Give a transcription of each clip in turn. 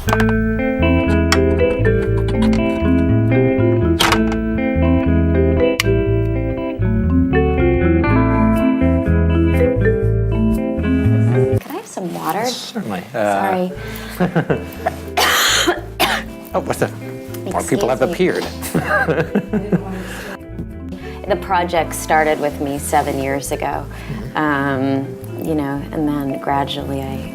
Could I have some water? Certainly. Sorry. Oh, more people have appeared. The project started with me 7 years ago, you know, and then gradually I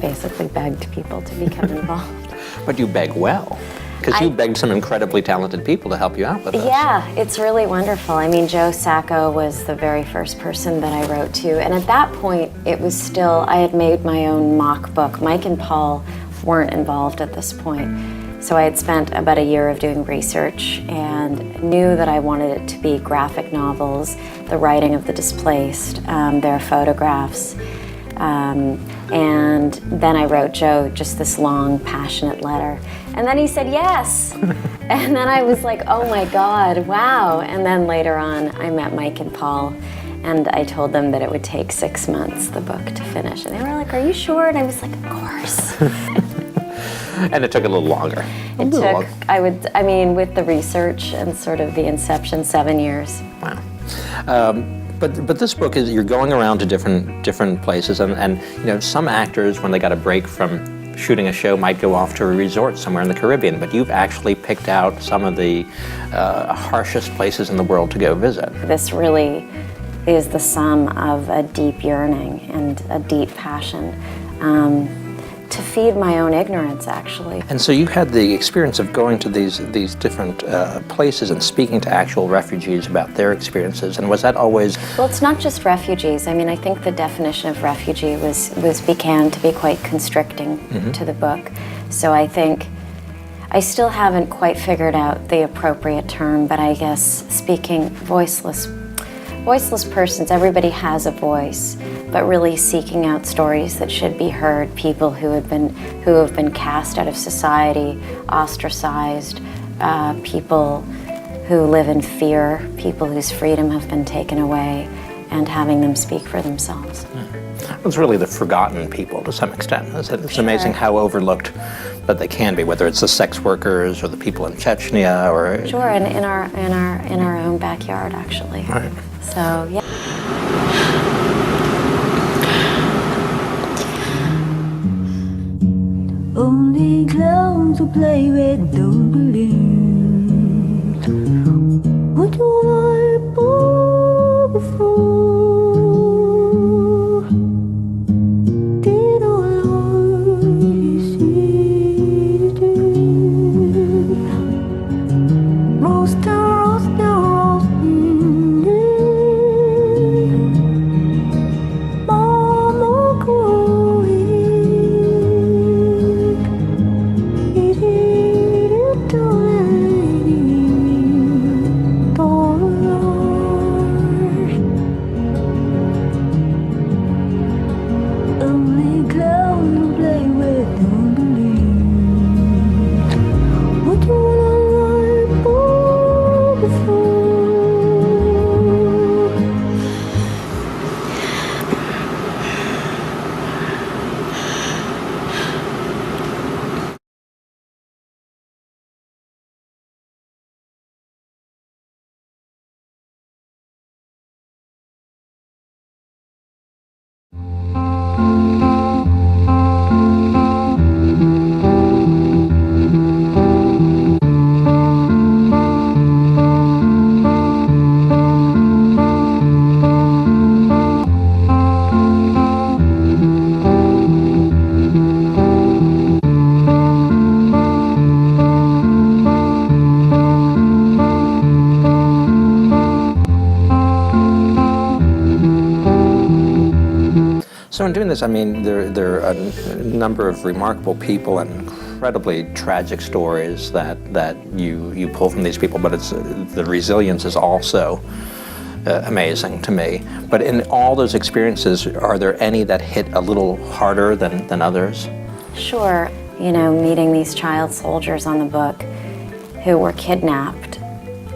basically begged people to become involved. But you beg well, because you begged some incredibly talented people to help you out with this. Yeah, it's really wonderful. I mean, Joe Sacco was the very first person that I wrote to, and at that point, it was still, I had made my own mock book. Mike and Paul weren't involved at this point. So I had spent about a year of doing research and knew that I wanted it to be graphic novels, the writing of the displaced, their photographs. And then I wrote Joe just this long, passionate letter. And then he said yes. And then I was like, oh my God, wow. And then later on, I met Mike and Paul, and I told them that it would take 6 months, the book, to finish. And they were like, are you sure? And I was like, of course. And it took a little longer. It took, I mean, with the research and sort of the inception, 7 years. Wow. But this book is, you're going around to different places, and you know, some actors, when they got a break from shooting a show, might go off to a resort somewhere in the Caribbean, but you've actually picked out some of the harshest places in the world to go visit. This really is the sum of a deep yearning and a deep passion. To feed my own ignorance, actually. And so you had the experience of going to these different places and speaking to actual refugees about their experiences, and was that always... Well, it's not just refugees. I mean, I think the definition of refugee began to be quite constricting to the book. So I think I still haven't quite figured out the appropriate term, but I guess speaking voiceless persons, everybody has a voice, but really seeking out stories that should be heard, people who have been cast out of society, ostracized, people who live in fear, people whose freedom have been taken away, and having them speak for themselves. It's really the forgotten people to some extent. It's amazing how overlooked that they can be, whether it's the sex workers or the people in Chechnya or... Sure, and in our own backyard, actually. Right. So, yeah. Only clowns who play with don't believe what you were born before. Did all you see the truth? Roast and roast and roast. Mama growing. So in doing this, I mean, there are a number of remarkable people and incredibly tragic stories that you pull from these people, but the resilience is also amazing to me. But in all those experiences, are there any that hit a little harder than others? Sure. You know, meeting these child soldiers on the book who were kidnapped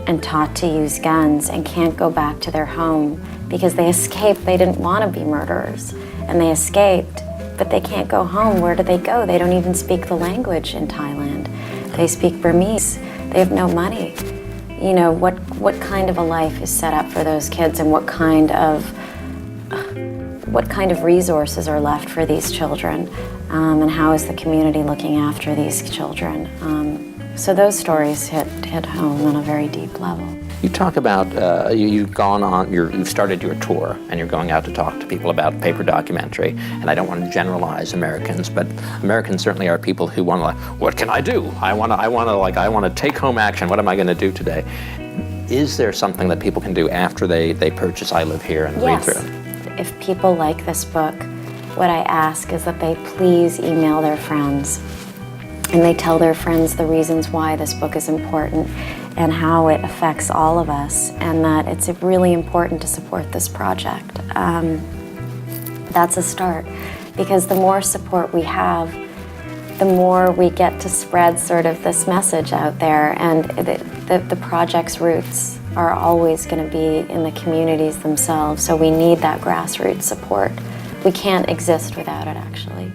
and taught to use guns and can't go back to their home because they escaped. They didn't want to be murderers. And they escaped, but they can't go home. Where do they go? They don't even speak the language in Thailand. They speak Burmese. They have no money. You know, what kind of a life is set up for those kids, and what kind of resources are left for these children, and how is the community looking after these children? So those stories hit home on a very deep level. You talk about you've started your tour, and you're going out to talk to people about paper documentary. And I don't want to generalize Americans, but Americans certainly are people who want to, what can I do? I want to take home action. What am I going to do today? Is there something that people can do after they purchase I Live Here and read through it? If people like this book, what I ask is that they please email their friends, and they tell their friends the reasons why this book is important and how it affects all of us, and that it's really important to support this project. That's a start, because the more support we have, the more we get to spread sort of this message out there, and the project's roots are always going to be in the communities themselves, so we need that grassroots support. We can't exist without it, actually.